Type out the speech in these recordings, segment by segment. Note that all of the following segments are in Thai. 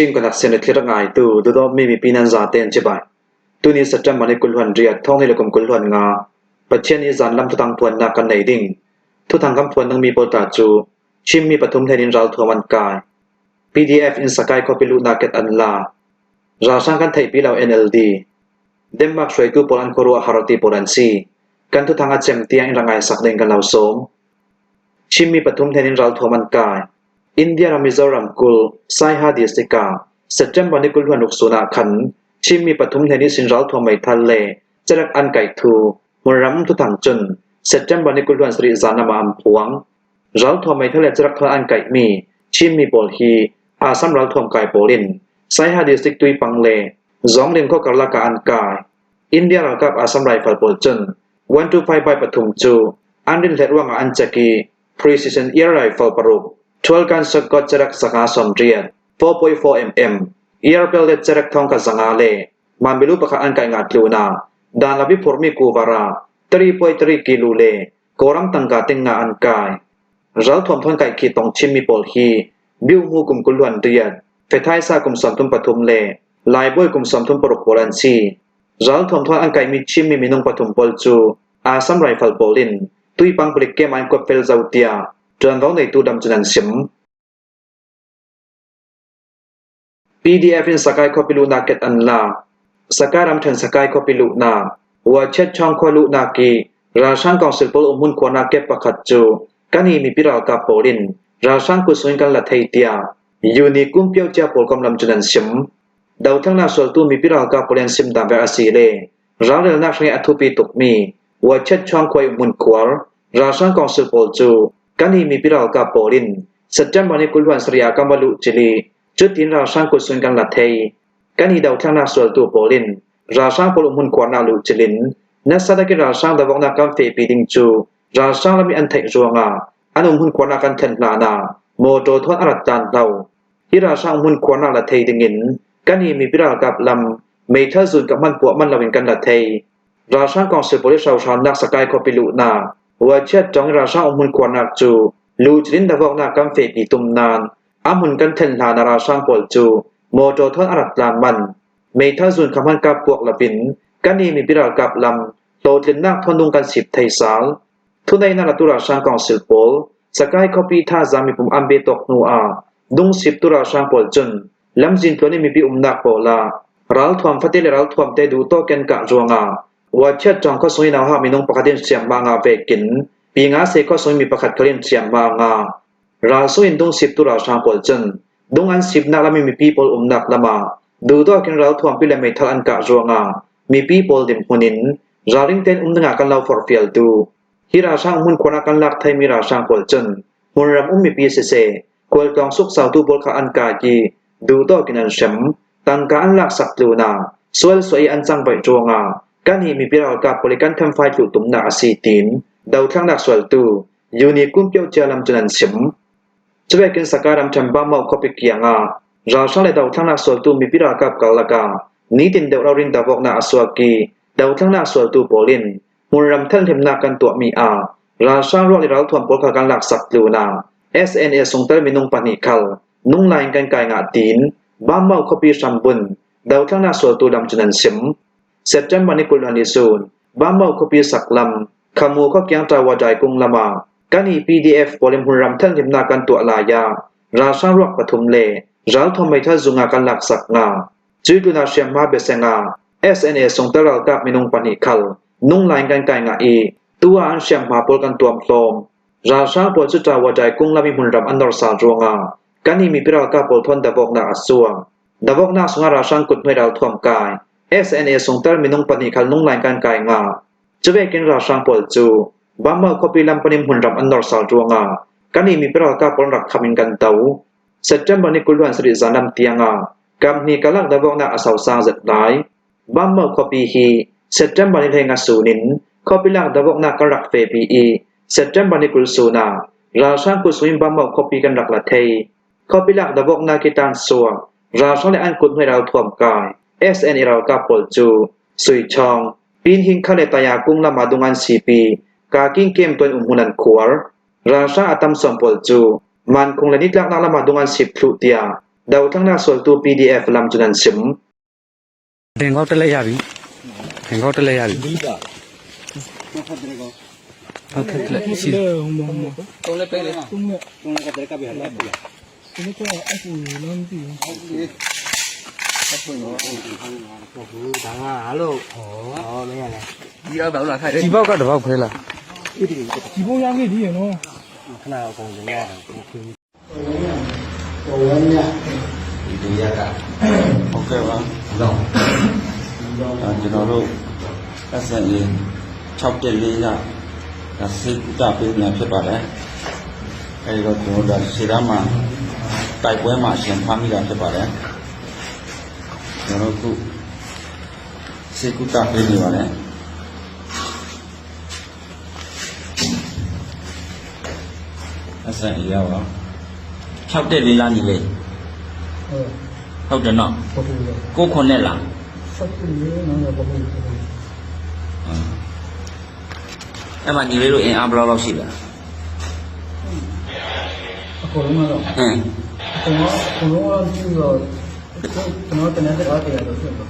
ชิงกันนักเสนอที่ร่างกายตัวดูดอไม่มีปีนันซาเตนใช่ไหมตัวนี้สัจจมันในกุลหันเรียดท้องในละกมกุลหันงาปัจเจนี้จานลำทุตังทวนนักกันในดิ่งทุตังคำทวนต้องมีโปรตาจูชิมมีปฐมเทนินรัลทัวมันกาย PDF อินสกายคอปิลูนักเก็ตอันลาราชังกันไทยปีเรา NLD เดมมักช่วยกู้โปลันโครัวฮาร์ติโปลันซีกันทุตังอาเจมเตียงร่างกายสักเด้งกันเราสมชิมมีปฐมเทนินรัลทัวมันกายอินเดียรามิโซรัมกุลไซฮาดิสติกาเซจจัมบันิกุลหันุกสุนาขันชิมมีปฐมเทนิสินรัลทัวไม่ทันเลจรักอันไก่ทูมุรัมทุตังจุนเซจจัมบันิกุลหันสริจานามาอัมพวงรัลทัวไม่ทันเลจรักทอันไก่มีชิมมีโปลฮีอาซัมรัลทัวไก่โปลินไซฮาดิสติกตุยปังเลจอมลิมข้อกรลากาอันกายอินเดียรัลกับอาซัมไรฟัลโปลจุน125ใบปฐมจูอันดินเลดว่างอันจักี Precision Air Rifle ปรุก12 กันสกอตจรักสังหาสมเรียน 4.4 mm Air Pellet จรักทองกับสังหาเลมันไม่รู้ประคันไก่งัดลูนาดานลบิฟอร์มิกูวารา 3.3 กิโลเลโกรัมตังกาติงงาอันกายรัลทวมทอนไก่ขีดตองชิมมีโปลฮีบิวหูกุมกุลวันเรียนเฟทไทซากุมสมทุมปฐุมเลลายบอยกุมสมทุมปรุกโปลันซีรัลทวมทอนอันไก่มีชิมมีมินงปฐุมโปลจูอาซัมไรฟัลโปลินตุยปังปลิกเกมันกบเฟลซาอุติยาจนเราในตัวดำจุนันซิม PDF อินสกายคอปิลูนาเก็ตอันลาสกายรำทันสกายคอปิลูนาหัวเช็ดช่องควาลูนากีราชังกองสิลปอลอมุนควานาเก็บประคัดจูกันนี้มีพิราลกาโปลินราชังกุศลกันละเทียตียยูนิคุมเปียวเจ้าโปลกำลังจุนันซิมดาวทั้งนาสวลตูมีพิราลกาโปลินซิมดามเบอาซีเลราเรลนักเรียนอัตุปีตุกมีหัวเช็ดช่องควายอมุนควาราชังกองสิลปอลจูกันนี้มีพิราลกาโปลินสัจจมันในกุลวันสริยากำบลุจิลีจุดที่ราชังกุศลกันละเทยกันที่ดาวทั้งนักสวลตัวโปลินราชังพลุมุนกวานาลุจิลินนักสัตว์กิราชังดาวนักการเฟปีดิงจูราชังละมีอันเทจวงาอันมุนกวานากันเทนนานาโมโตทอนอารัตตันเราที่ราชังมุนกวานาละเทยดิงินกันที่มีพิรากับลำเมทัลซุนกับมันปวมันละวินกันละเทยราชังกองสืบโปลิชาวชานนักสกายคอปิลุนาว่าเชิดจังราชังมุนกวานาจูลูจิลินดาวนักการเฟปีตุมนานอามุนกันเทนลานาราช่างปอลจูโมโตทอนอารัตลานมันเมทัลซุนคำพันกับพวกละบินกันนี้มีพิรากับลำโลทินนักทอนดุงกันสิบไทยสาลทุนในนาตุราช่างกองสิลโปลสกายคอปีท่าจามีปุ่มอัมเบตกนัวดุงสิบตุราช่างปอลจุนลำจินตัวนี้มีปีนักโปลารัลทวมฟัติเลรัลทวมเตดูโตเกนกะจวงาว่าเชิดจังก็สวยนาฮามีนงประคัดเสียงบางาเวกินปีงาเสก็สวยมีประคัดเคลียนเสียงบางาราสุอินดงสิบตุราชางปอลจันดงอันสิบนักละมีปีปอลนักละมาดูตัวกันเราทวมพิเลไม่ทัลอันกะจวงามีปีปอลดิมหุนินราลิงเตนนักกันเราฟอร์ฟิลดูฮิราชางมุนคนนักกันลักไทยมีราชางปอลจันมุนรำมีปีเสเซกวลตองสุกสาวตูปอลขาอันกาจีดูตัวกันอันเฉมตังกาอันลักสักลูนาสวยสวยอันจังไปจวงากันนี้มีปีเรากับปลิกันทำไฟถูกตุ่มนาอาซีตินดาวทั้งนักสวลตูยูนิคุมเปียวเจลำจุนันเฉมจะไปกินสการามจันบ้าเมาคอปิกยังราชังเลดาวทั้งนักสวลตูมีพิรากับกาลกานี้ตินเดวเรารินดาวกนาอสวากีดาวทั้งนักสวลตูโปลินมุนรำท่านเทมนากันตัวมีราชังรอลิเราทวมปลขากันหลักสักลูนา SNA ส่งเตอร์มินุงปานิคัลนุ่งลายกันไก่งาตีนบ้าเมาคอปิชัมบุนดาวทั้งนักสวลตูดำจุนันเฉมเซจจัมบันิกุลฮันิซูนบ้าเมาคอปิสักลำขมูข้อเกียงตาวาใจกุงละมากันนี้ PDF โปลิมหุนรำท่านทิมนากันตัวลายาราชารักปฐุมเลรัลทอมไม่ทัลจุงากันหลักสักงาจุดดูนาเชียมาเบเซงา SNA ส่งตรัลกับมินุงปานิคัลนุ่งลายกันไก่งาอีตัวอันเชียมาปลกันตัวมโลมราชาปลจุตาวาใจกุงละมีหุนรำอันดอร์ซาจวงากันนี้มีพิรากับปลทนดาวกนาอสวงดาวกนาสงาราชังกุดไม่ดาวทวมกาย SNA ส่งตรัลมินุงปานิคัลนุ่งลายกันไก่งาจะไปกินราชังปลจูบ้าเมื่อคบิลัมปนิมหุนรำอันดอร์สาจวงากันนี้มีพิรากับปนรักทำอินกันเตาเซจจัมบันิกุลวันสริจานัมเตียงากำนี้กลักดาวกนาอสาวซาจัดได้บ้าเมื่อคบิฮีเซจจัมบันิเทงาสูนินคบิลักดาวกนากรักเฟปีอีเซจจัมบันิกุลสูนาราชังกุศลิมบ้าเมื่อคบิกันรักละเทยคบิลักดาวกนากิตันสัวราชังและอันกุลให้เราทวมกาย SN เรากับปลจูสุยชองปีนหิงคาเลตายากุงละมาดุงันสีปีกากิ้งเกมตัวหุนันขวาราชาอัตมสมปอลจูมันคงเลนิดลักนักละมาดุงันสิบพลุเตีย ดาวทั้งหน้าส่วนตัว PDF ลำจุนันสิมเด้งเขาตะเลยยาบิเด้งเขาตะเลยยาบิဟုတ်ကဲ့လက်ရှိတုံးလက်ပဲလေတုံးလက်ကတည်းကပြရလားဒီကတော့အခုလမ်းပြီးဟုတ်ကဲ့အခုတော့ဟုတ်ဒါကဟာလို့ဟောမင်းရလဲဒီအောက်တော့လာခိုင်းတယ်ဒီဘောက်ကတစ်ဘောက်ဖဲလားဒီဘောရငယ်ဒီရနော်ခဏအကုန်လုံးရတာကိုခွင်းပေါ်ရမြဒီရကဟုတ်ကဲ့ပါတော့ကျွန်တော်တို့အစရင်6.4ရဒါစိတ်ကပေးနေဖြစ်ပါတယ်အဲဒီတော့ကျွန်တော်တို့ခြေသားမှာတိုက်ပွဲမှာရှင်ဖမ်းမိတာဖြစ်ပါတယ်ကျွန်တော်တို့စိတ်ကပေးနေပါတယ်အစရင်ရော6.4လားညီလေးဟုတ်တယ်နော်ကိုခွန်နဲ့လား6.4နော်ဘာလို့အဲ့မှာညီလေးတို့အင်အားဘယ်လောက်ရှိလဲအကုန်လုံးတော့အကုန်လုံးကြည့်တော့ကျွန်တော်တနေ့တော့တရားလို့ဖြစ်တော့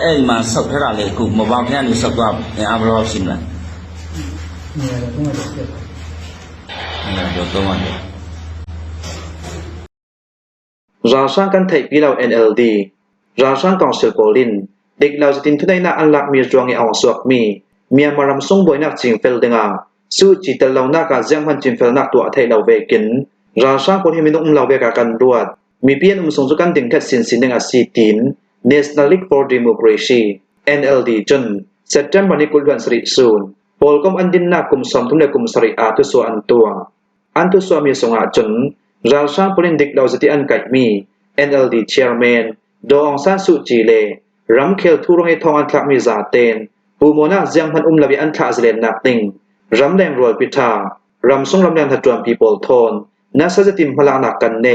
အဲ့မှာဆောက်ထတာလေအခုမပေါခင်းကနေဆောက်သွားအင်အားဘယ်လောက်ရှိမလဲနေရာတော့ဖြစ်တယ်နေရာတော့ราช่างกันไทยปีเรา NLD ราช่างกองเซลโปลินเด็กเราจะตินทุนได้น่าอันลักมีจวงในอ่างสวกมีเมียมารำส่งบอยนักจิงเฟลเดงาสู้จิตเราหน้ากาเจียงพันจิงเฟลนักตัวไทยเราเวกินราช่างคนที่มีนุ่งเราเวกากันรวดมีเพียนส่งจุกันถึงแค่สินหนึ่งอาซีติน National League for Democracy NLD จนเซตเทมวันนี้กุลวันสริซูนโปลกมอันดินนากุมสมทุนในกุมสริอาทุสวอันตัวสวมีสงอาจนราช่างปลินเด็กเราจะที่อันไก่มี NLD Chairman ดองซานสุจีเลรำเคลทุรงให้ทองอันทลักมีซาเตนปูโมนาเจียงพันลวิอันทะซเลนนักติงรำแดงรวยพิธารำส่งรำแดงถัดจวนปีโปลโทนนักจะติมพลังนักกันเน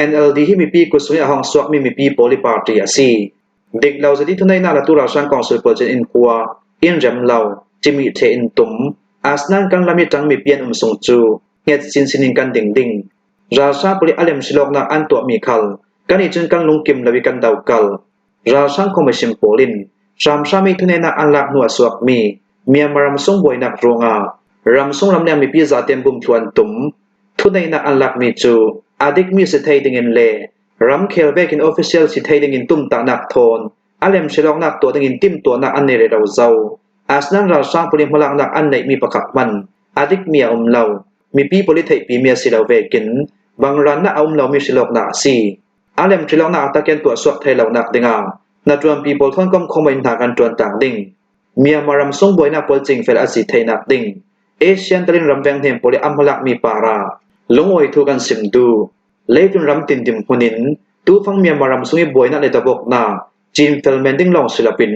NLD ที่มีปีกุศลห้องสวกมีปีโพลิปาร์ตี้ซีเด็กเราจะที่ทุนในนาละตุราช่างกองสุดเปิดเจนอินคัวอินแรมเราจิมีเทอินตุมอาสนันกันละมีจังมีเปียนส่งจูเฮ็ดสินกันดิ่งราชาปริอเลมชิลอกนักอันตัวมีคัลกันอีจนกันลงกิมลวิกันดาวกัลราชาคอมมิชชั่นโปลินชามชามีทุนในนาอันลักนัวสวกมีเมียมารำส่งบวยนักโรงารำส่งลำแนงมีปีซาเต็มบุมทวนตุมทุนในนาอันลักมีจูอาดิกมีสิทธิ์ดิ่งเลรำเคลเวกินออฟฟิเชียลสิทธิ์ดิ่งตุมตานักโทนอเลมชิลอกนักตัวดิ่งติมตัวนักอันเนเรเราเจ้าอาสนันราชาปริมพลังนักอันในมีประคับมันอาดิกเมียเหล่ามีปีโพลิไทยปีเมียสิเราเวกินบางรันน่ะเอาเรามีสิลอกนาซีอาเลมสิลอกนาตะเกนตัวสวกไทยเหล่านักดิงานาจวนปีโพลทอนก้มคอมเมนต์หากันจวนต่างดิ่งเมียมารำส่งบวยนักโพลจิงเฟลอาศิไทยนักดิ่งเอเชียนตรินรำแวงเทมโพลิอัมพลักมีปาราลงโอยทูกันสิมดูเลจุนรำตินดิมหุนินตูฟังเมียมารำส่งบวยนักในตะบกนาจีนเฟลเมนดิ้งลองศิลปิน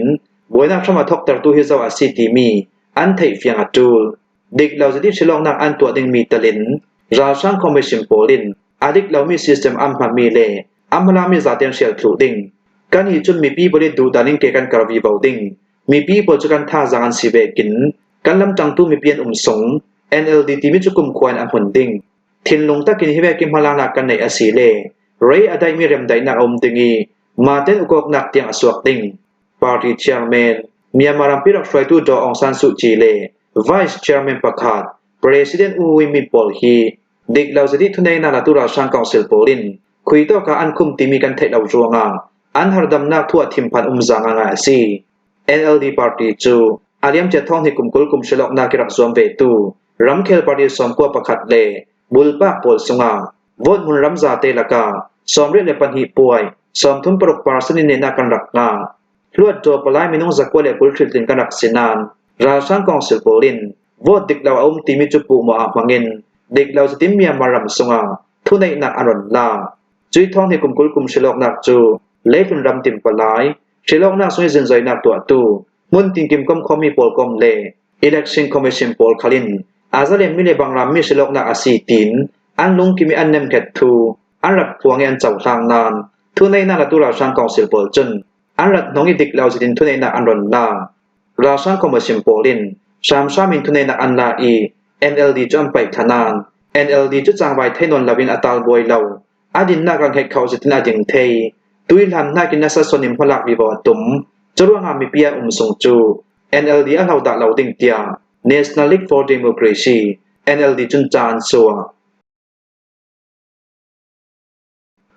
บวยนักชมาทอกตรตูฮิซาวอาศิติมีอันไทยเฟียงอัจูลเด็กเราจะที่สิลอกนักอันตัวดิ่งมีตะลินราช่างคอมมิชชั่นโปลินอาดิกเรามีซิสเต็มอัมพามีเลอัมพลามีซาเตียงเชียลทรูดิงกันฮีจุนมีปีบริดูดานิงเกกันกราวีบาวดิงมีปีบริจุกันท่าจางสิเวกินกันลำจังตู้มีเปียนสง NLD ที่มีจุกุมควรอันหุ่นดิงทินลงตะกินฮิเวกิมพลานักกันในอาศิเลเรย์อดัยมีเรมไดนักอมดิงีมาเต้นอุกอกนักเตียงอสวกดิงปาร์ตี้เชียร์แมนเมียมารัมพิรักช่วยตู้ดอองซานสุจีเล Vice Chairman ประคาด President อูวิมิปอลฮีเด็กเราจะที่ทุนในนานาตุราช่างกองเซลโปลินคุยต่อกับอันคุมที่มีกันเทเราจวงอันหาดำนักทั่วทิมพันจางงาซี NLD Party จูอาเลียมจะท่องให้กุมกุลกุมฉลอกนากิรักสวมเวตูรำเคลปาร์ตี้สอมกัวประคัดเลบุลปากโพลสงาวดมุนรำซาเตลกาสอมเรียนในปัญหาป่วยสอมทุนปรกปาสนินในนากันรักงาลวดตัวปลายมินงจักวเลกุลทริตินกันรักสินานราช่างกองเซลโปลินวดเด็กเราอุ้มที่มีจุปูมาอามังเงินเด็กเราจะติมเมียมารำสงาทุนในนักอรอนลาจุยท่องให้กุมกุลกุมฉลอกนักจูเล่เป็นรำติมปลายฉลอกนักสวยเซนใจนักตัวตูมุนติงกิมกอมคอมีโพลกอมเล Election Commission โพลคาลินอาซาเลมมิเลบางรำมีฉลอกนักอาซีตินอันลุงกิมีอันเนมแคททูอันรับพวงอันเจ้าทางนานทุนในนักตุราช่างกองเซลโปลจนอันรัดน้องเด็กเราจะตินทุนในนักอรอนลาราช่างคอมมิชชั่นโพลินชามชามินทุนในนักอันลาอี NLD จอมไปทนาน NLD จุดจางไว้เทนนลาวินอัตาลบวยเหล่า adin na kang hek khau sitin ading thei tuilan na kin nasa sonim holak bi bawatum churwanga mi pia song chu NLD a lau da lau ding tia National League for Democracy NLD chun chan suwa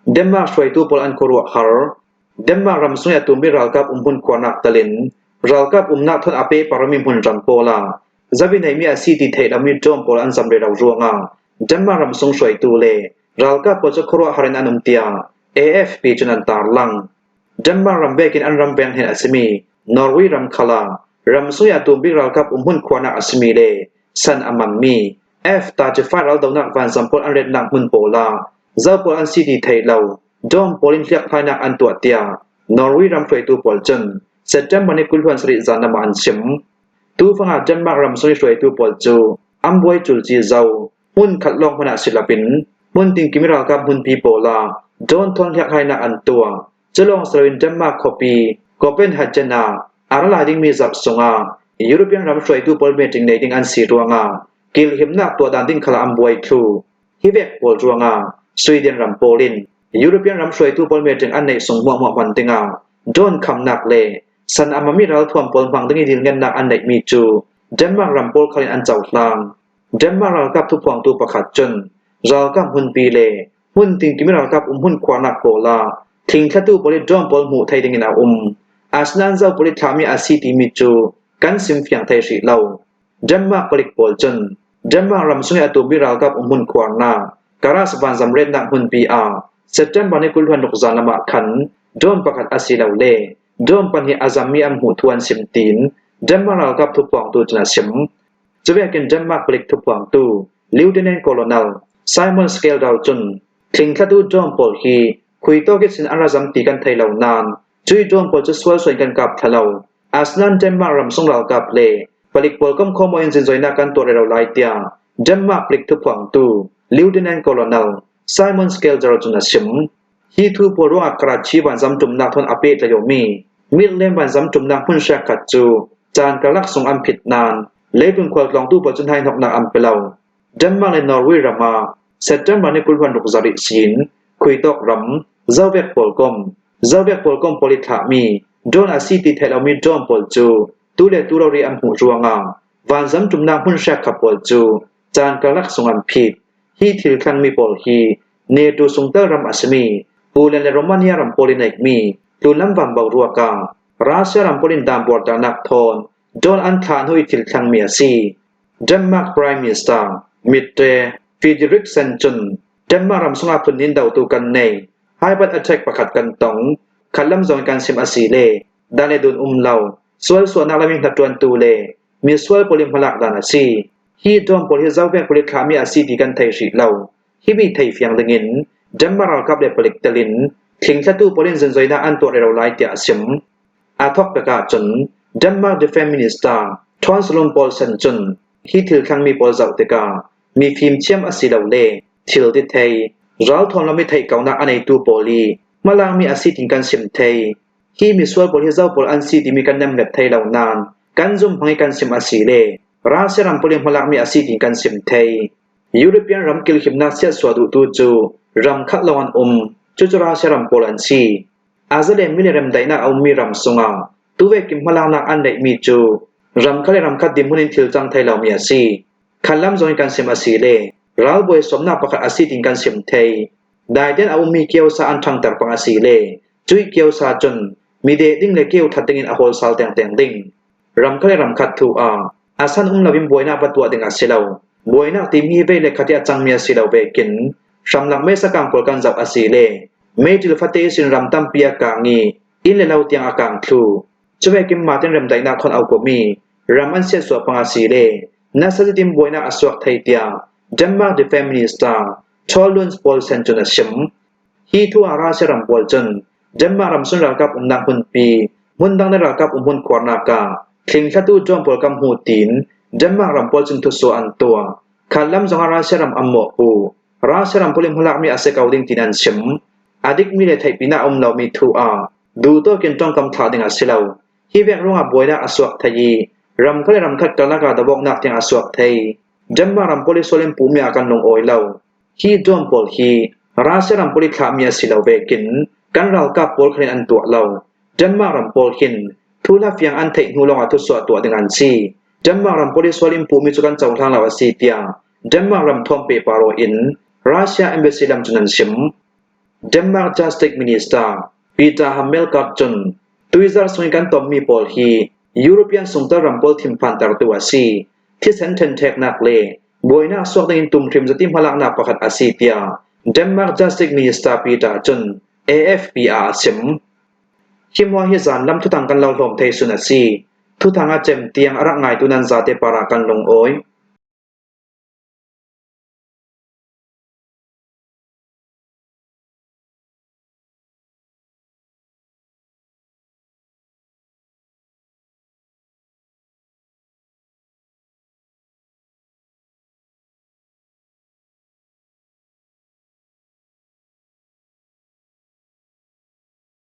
Denmark shwai tu pol an korwa har Denmark ram suya tu mi ral kap hun kwanak talin ral kap nak thon ape parami hun ram pola zabi nei mi a city thei lam mi jom pol an samre raw ruanga Denmark ram sung shwai tu le ral kap po cha korwa harin anum tia AFP chunan tar lang Denmark ram bekin an ram ben hen asimi Norway ram khala ram suya tu mi ral kap hun kwanak asimi le san amammi F ta je fa ral dawnak van sampol an red nak hun pola Zapol an city thei lo dom polin hliak phainak an tua tia Norway ram shwai tu pol chen September ni kulhuan sri zanama an sim tu fanga Denmark ram soi shwai tu pol chu amboi chul chi zau hun khatlong phana silapin mun ting kimira ka hun pi pola don thon hliak phainak an tua chelong srin Denmark copy Copenhagen arala ding mi zap songa European ram shwai tu pol meeting nei ding an si ruanga kil himna to dan ding khala amboi thu hivek pol ruanga Sweden ram Polin European ram shwai tu pol meeting an nei song mo mo man tinga don kham nak le san amami ral thom pol phang ding dil ngen nak an nei mi chu Denmark ram pol khalin an chau hlang Denmark ral kap tu phang tu pakhat chun ral kap hun pi le hun ting kimi ral kap hun khwanak pola thing thatu poli dom pol mu thai ding ina asnan zau poli thami a city mi chu kan sim phiang thai ri lo Denmark polik pol chun Denmark ram sungai atu bi ral kap hun khwana Karas ban zamret nak hun PR September ni kulhuan nukzan lama khan dom pakat asilaw le dom pan hi azami am hu thuan simtin Denmark kap thupang tu chna sim chubekin Denmark plik thupang tu Lieutenant Colonel Simon Skeldal chun thingthatu dom pol hi khuito ke sin arazam ti kan thailaw nan chui dom pol chu swal soin kan kap thalaw asnan Denmark ram songlal kap le palik pol kom khomo in jin joina kan to relaw lai tia Denmark plik thupang tu Lieutenant Colonel Simon Skeldal chun sim hi thu poro Karachi ban zam tum nak thon ape tlayomi milem ban zam tum nak hun sha khat chu chan kalak sung am phit nan leipun khwal tlong tu pa chun hai nok nak am pelaw Denmark le Norway rama September ni kulhuan rukzari sin khuitok ram zawek polkom politha mi don a city thelami dom pol chu tu le tu ri am hu ruanga van zam tum nak hun sha kha pol chu chan kalak sung am phit hi thil khan mi pol hi ne tu sungta ram asmi Poland le Romania ram polinek mi tulam van baw ruaka Russia ram polin dam borda nak thon don an than hui thil thang mi asi Denmark Prime Minister Mette Frederiksen chun Denmark ram sunga punin daw tu kan nei hybrid attack pakhat kan tong khalam zong kan sim asi le dane dun law swal so na lamin hatuan tu le mi swal polim halak dan asi hi dom pol hi zawek polik khami asi ti kan thai ri law hi bi thai fiang dengin Denmark kap le polik telin thing thatu polin zen zoina an to relaw lai tia sim athok peka chun Denmark Defense Minister Translon Poulsen chun hi thil khang mi pol zau teka mi phim chiam asilaw le thil ti thei ral thon lami thei kauna anei tu poli malang mi asi ting kan sim thei hi mi swal pol hi zau pol an si ti mi kan nam lep thei law nan kan zum phangi kan sim asi le Russia ram polim halak mi asi ting kan sim thei European ram kil himna sia swadu tu chu ram khat lawan chuchura seram polan si azale mileram daina au mi ram sunga tuwe kim halana an nei mi chu ram khale ram khat dimunin thil chang thailaw mi asi khalam join kan sim asi le ral boy somna pakhat asi ting kan sim thei daiden au mi keu sa an thang tar pang asi le chui keu sa chun mi de ding le keu thatingin a hol sal teng teng ding ram khale ram khat thu asan lawim boina patwa ding asilaw boina ti mi ve le khatia chang mi asilaw be kin Shamlak me sakang polkan zap asile metil fate sin ram tampia kangi in le law tiang akang thu chwe kim maten ram daina thon au ko mi ram an se so pang asile nasadim boina aswak thai tia Denmark Defense Minister Trollund Poulsen chun sim hi thu ara se ram polchen Denmark ram sun ral kap nak hun pi mun dang na ral kap hun korna ka thing thatu jom polkam hu tin Denmark ram polchen thu so an tua khalam zongara se ram ammo hu Rasaram polim halak mi ase kauding tinan sim adik mi le thai pina law mi thu du to ken tong kam tha ding asilaw hi vek ronga boina aswak thai ram khale ram khat kalaka dabok nak tiang aswak thai Denmark ram polis solim pu mi akan long oi law hi dom pol hi ราเซียรัมปุริขามีสิลาเวกินกันเรากับปอลคลินอันตัวเราเดนมาร์กรัมปอลคินทุลาฟียงอันเทคนูลงอัตุสวตัวดึงอันซีเดนมาร์กรัมปุริสวลิมปูมิจุกันจงทางลาวซีเปียเดนมาร์กรัมทอมเปปาโรอินรัสเซียเอมเบซีลัมจุนันชิมเดนมาร์กจัสติกมินิสเตอร์ปีเตอร์ฮัมเมลกัปจุนตุยซาร์สวิกันตอมมีปอลฮียุโรเปียนสุงตารัมปอลทิมพันตาร์ตัวซีที่เซนเทนเทคนักเลบอยนาสวกดินตุมทริมจะติมพลังนาประคัดอาซีเปียเดนมาร์กจัสติกมินิสเตอร์ปีเตอร์จุน AFPR ชิมคิมว่าฮิซานลำทุตังกันเราลมเทสุนัซีทุตังอาเจมเตียงรักไงตุนันซาเตปารากันลงโอย